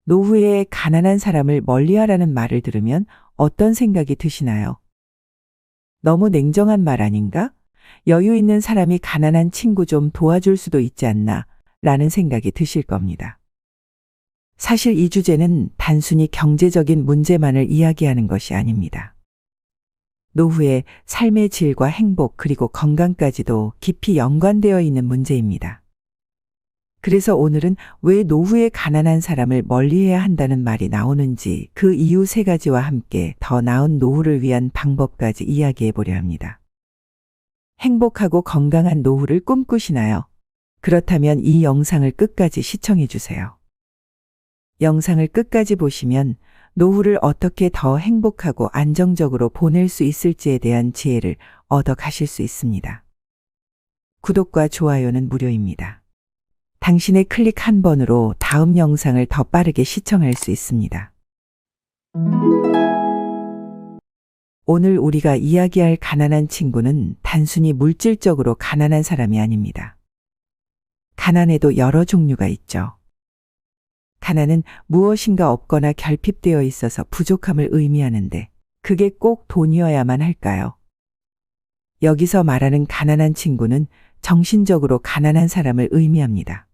노후에 가난한 사람을 멀리하라는 말을 들으면 어떤 생각이 드시나요? 너무 냉정한 말 아닌가? 여유 있는 사람이 가난한 친구 좀 도와줄 수도 있지 않나? 라는 생각이 드실 겁니다. 사실 이 주제는 단순히 경제적인 문제만을 이야기하는 것이 아닙니다. 노후에 삶의 질과 행복 그리고 건강까지도 깊이 연관되어 있는 문제입니다. 그래서 오늘은 왜 노후에 가난한 사람을 멀리해야 한다는 말이 나오는지 그 이유 세 가지와 함께 더 나은 노후를 위한 방법까지 이야기해 보려 합니다. 행복하고 건강한 노후를 꿈꾸시나요? 그렇다면 이 영상을 끝까지 시청해 주세요. 영상을 끝까지 보시면 노후를 어떻게 더 행복하고 안정적으로 보낼 수 있을지에 대한 지혜를 얻어 가실 수 있습니다. 구독과 좋아요는 무료입니다. 당신의 클릭 한 번으로 다음 영상을 더 빠르게 시청할 수 있습니다. 오늘 우리가 이야기할 가난한 친구는 단순히 물질적으로 가난한 사람이 아닙니다. 가난에도 여러 종류가 있죠. 가난은 무엇인가 없거나 결핍되어 있어서 부족함을 의미하는데 그게 꼭 돈이어야만 할까요? 여기서 말하는 가난한 친구는 정신적으로 가난한 사람을 의미합니다.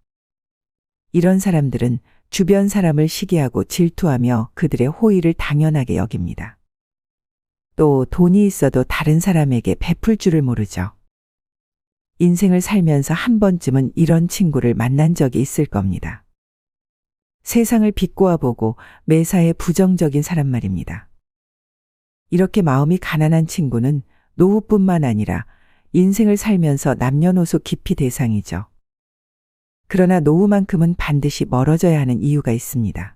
이런 사람들은 주변 사람을 시기하고 질투하며 그들의 호의를 당연하게 여깁니다. 또 돈이 있어도 다른 사람에게 베풀 줄을 모르죠. 인생을 살면서 한 번쯤은 이런 친구를 만난 적이 있을 겁니다. 세상을 비꼬아 보고 매사에 부정적인 사람 말입니다. 이렇게 마음이 가난한 친구는 노후뿐만 아니라 인생을 살면서 남녀노소 기피 대상이죠. 그러나 노후만큼은 반드시 멀어져야 하는 이유가 있습니다.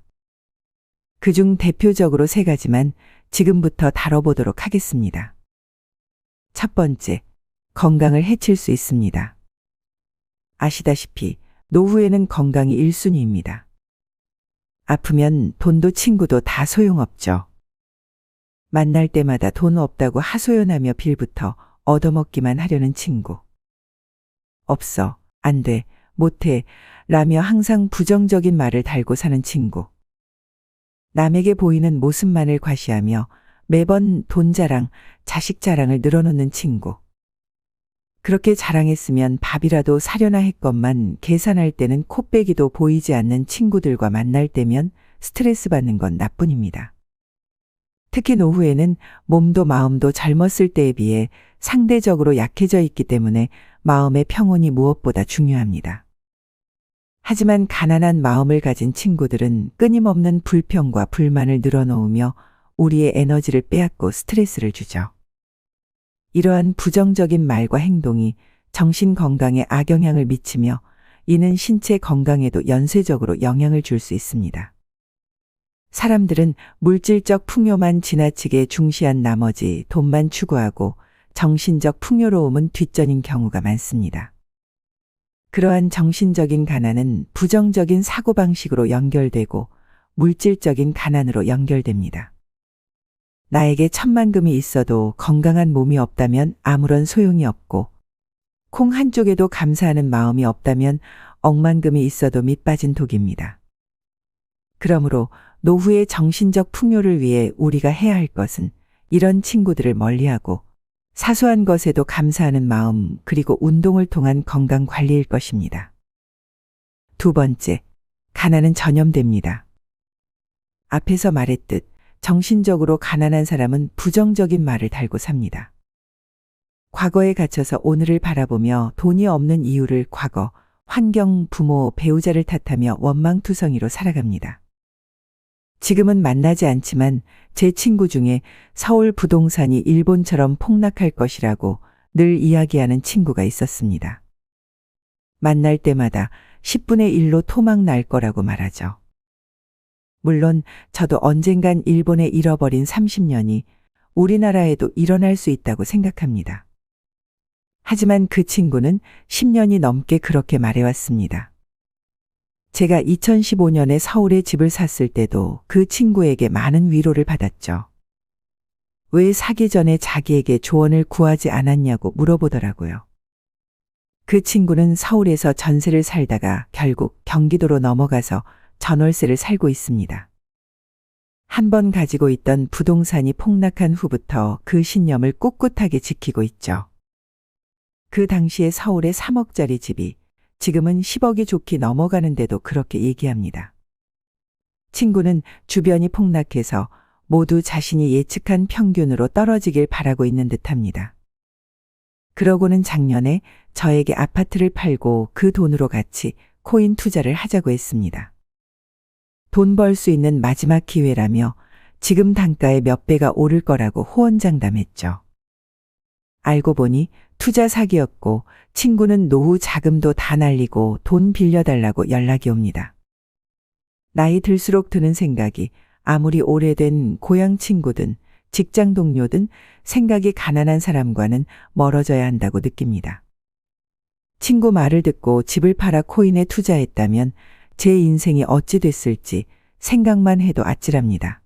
그중 대표적으로 세 가지만 지금부터 다뤄보도록 하겠습니다. 첫 번째, 건강을 해칠 수 있습니다. 아시다시피 노후에는 건강이 1순위입니다. 아프면 돈도 친구도 다 소용없죠. 만날 때마다 돈 없다고 하소연하며 빌부터 얻어먹기만 하려는 친구. 없어, 안 돼, 못해 라며 항상 부정적인 말을 달고 사는 친구. 남에게 보이는 모습만을 과시하며 매번 돈 자랑, 자식 자랑을 늘어놓는 친구. 그렇게 자랑했으면 밥이라도 사려나 했건만 계산할 때는 코빼기도 보이지 않는 친구들과 만날 때면 스트레스 받는 건 나뿐입니다. 특히 노후에는 몸도 마음도 젊었을 때에 비해 상대적으로 약해져 있기 때문에 마음의 평온이 무엇보다 중요합니다. 하지만 가난한 마음을 가진 친구들은 끊임없는 불평과 불만을 늘어놓으며 우리의 에너지를 빼앗고 스트레스를 주죠. 이러한 부정적인 말과 행동이 정신 건강에 악영향을 미치며 이는 신체 건강에도 연쇄적으로 영향을 줄 수 있습니다. 사람들은 물질적 풍요만 지나치게 중시한 나머지 돈만 추구하고 정신적 풍요로움은 뒷전인 경우가 많습니다. 그러한 정신적인 가난은 부정적인 사고방식으로 연결되고 물질적인 가난으로 연결됩니다. 나에게 1,000만금이 있어도 건강한 몸이 없다면 아무런 소용이 없고 콩 한쪽에도 감사하는 마음이 없다면 억만금이 있어도 밑빠진 독입니다. 그러므로 노후의 정신적 풍요를 위해 우리가 해야 할 것은 이런 친구들을 멀리하고 사소한 것에도 감사하는 마음 그리고 운동을 통한 건강 관리일 것입니다. 두 번째, 가난은 전염됩니다. 앞에서 말했듯 정신적으로 가난한 사람은 부정적인 말을 달고 삽니다. 과거에 갇혀서 오늘을 바라보며 돈이 없는 이유를 과거, 환경, 부모, 배우자를 탓하며 원망투성이로 살아갑니다. 지금은 만나지 않지만 제 친구 중에 서울 부동산이 일본처럼 폭락할 것이라고 늘 이야기하는 친구가 있었습니다. 만날 때마다 10분의 1로 토막 날 거라고 말하죠. 물론 저도 언젠간 일본에 잃어버린 30년이 우리나라에도 일어날 수 있다고 생각합니다. 하지만 그 친구는 10년이 넘게 그렇게 말해왔습니다. 제가 2015년에 서울에 집을 샀을 때도 그 친구에게 많은 위로를 받았죠. 왜 사기 전에 자기에게 조언을 구하지 않았냐고 물어보더라고요. 그 친구는 서울에서 전세를 살다가 결국 경기도로 넘어가서 전월세를 살고 있습니다. 한 번 가지고 있던 부동산이 폭락한 후부터 그 신념을 꿋꿋하게 지키고 있죠. 그 당시에 서울의 3억짜리 집이 지금은 10억이 좋게 넘어가는데도 그렇게 얘기합니다. 친구는 주변이 폭락해서 모두 자신이 예측한 평균으로 떨어지길 바라고 있는 듯합니다. 그러고는 작년에 저에게 아파트를 팔고 그 돈으로 같이 코인 투자를 하자고 했습니다. 돈 벌 수 있는 마지막 기회라며 지금 단가의 몇 배가 오를 거라고 호언장담했죠. 알고 보니 투자 사기였고 친구는 노후 자금도 다 날리고 돈 빌려달라고 연락이 옵니다. 나이 들수록 드는 생각이 아무리 오래된 고향 친구든 직장 동료든 생각이 가난한 사람과는 멀어져야 한다고 느낍니다. 친구 말을 듣고 집을 팔아 코인에 투자했다면 제 인생이 어찌 됐을지 생각만 해도 아찔합니다.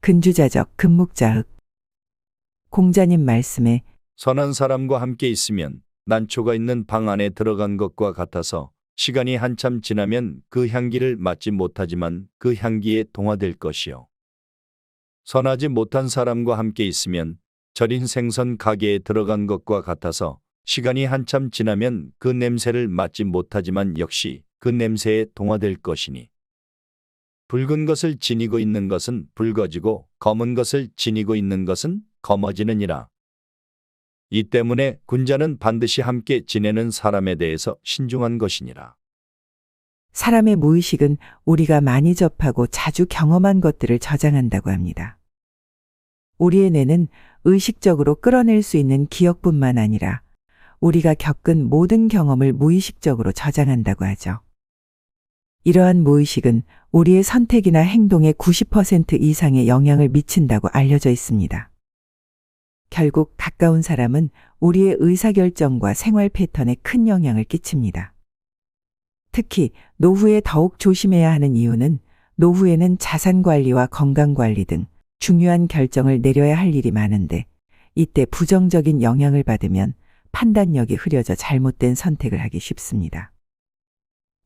근주자적 금묵자흑. 공자님 말씀에 선한 사람과 함께 있으면 난초가 있는 방 안에 들어간 것과 같아서 시간이 한참 지나면 그 향기를 맡지 못하지만 그 향기에 동화될 것이요. 선하지 못한 사람과 함께 있으면 절인 생선 가게에 들어간 것과 같아서 시간이 한참 지나면 그 냄새를 맡지 못하지만 역시 그 냄새에 동화될 것이니. 붉은 것을 지니고 있는 것은 붉어지고 검은 것을 지니고 있는 것은 검어지느니라. 이 때문에 군자는 반드시 함께 지내는 사람에 대해서 신중한 것이니라. 사람의 무의식은 우리가 많이 접하고 자주 경험한 것들을 저장한다고 합니다. 우리의 뇌는 의식적으로 끌어낼 수 있는 기억뿐만 아니라 우리가 겪은 모든 경험을 무의식적으로 저장한다고 하죠. 이러한 무의식은 우리의 선택이나 행동의 90% 이상의 영향을 미친다고 알려져 있습니다. 결국 가까운 사람은 우리의 의사결정과 생활 패턴에 큰 영향을 끼칩니다. 특히 노후에 더욱 조심해야 하는 이유는 노후에는 자산관리와 건강관리 등 중요한 결정을 내려야 할 일이 많은데 이때 부정적인 영향을 받으면 판단력이 흐려져 잘못된 선택을 하기 쉽습니다.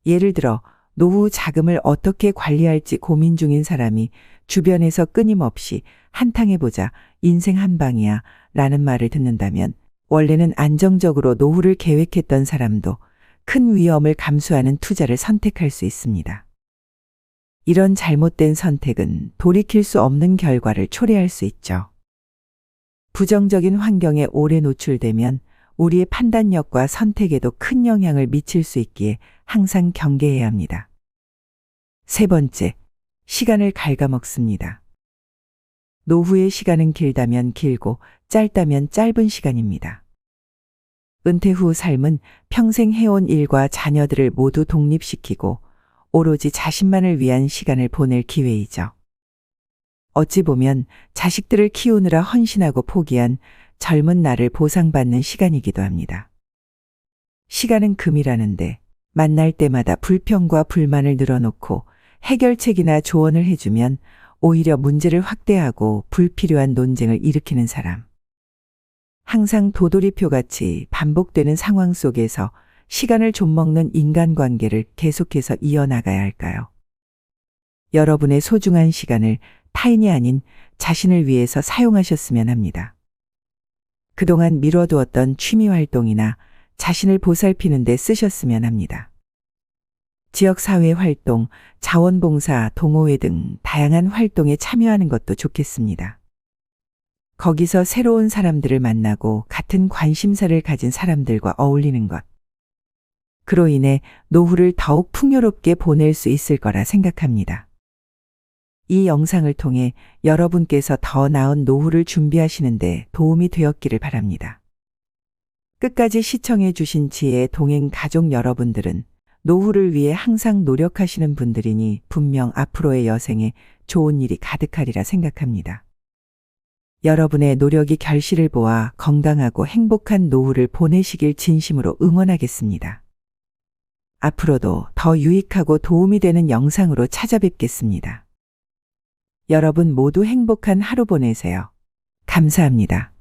예를 들어 노후 자금을 어떻게 관리할지 고민 중인 사람이 주변에서 끊임없이 한탕해보자, 인생 한방이야 라는 말을 듣는다면 원래는 안정적으로 노후를 계획했던 사람도 큰 위험을 감수하는 투자를 선택할 수 있습니다. 이런 잘못된 선택은 돌이킬 수 없는 결과를 초래할 수 있죠. 부정적인 환경에 오래 노출되면 우리의 판단력과 선택에도 큰 영향을 미칠 수 있기에 항상 경계해야 합니다. 세 번째, 시간을 갉아먹습니다. 노후의 시간은 길다면 길고 짧다면 짧은 시간입니다. 은퇴 후 삶은 평생 해온 일과 자녀들을 모두 독립시키고 오로지 자신만을 위한 시간을 보낼 기회이죠. 어찌 보면 자식들을 키우느라 헌신하고 포기한 젊은 나를 보상받는 시간이기도 합니다. 시간은 금이라는데 만날 때마다 불평과 불만을 늘어놓고 해결책이나 조언을 해주면 오히려 문제를 확대하고 불필요한 논쟁을 일으키는 사람. 항상 도돌이표같이 반복되는 상황 속에서 시간을 좀먹는 인간관계를 계속해서 이어나가야 할까요? 여러분의 소중한 시간을 타인이 아닌 자신을 위해서 사용하셨으면 합니다. 그동안 미뤄두었던 취미활동이나 자신을 보살피는 데 쓰셨으면 합니다. 지역사회 활동, 자원봉사, 동호회 등 다양한 활동에 참여하는 것도 좋겠습니다. 거기서 새로운 사람들을 만나고 같은 관심사를 가진 사람들과 어울리는 것. 그로 인해 노후를 더욱 풍요롭게 보낼 수 있을 거라 생각합니다. 이 영상을 통해 여러분께서 더 나은 노후를 준비하시는데 도움이 되었기를 바랍니다. 끝까지 시청해 주신 지혜 동행 가족 여러분들은 노후를 위해 항상 노력하시는 분들이니 분명 앞으로의 여생에 좋은 일이 가득하리라 생각합니다. 여러분의 노력이 결실을 보아 건강하고 행복한 노후를 보내시길 진심으로 응원하겠습니다. 앞으로도 더 유익하고 도움이 되는 영상으로 찾아뵙겠습니다. 여러분 모두 행복한 하루 보내세요. 감사합니다.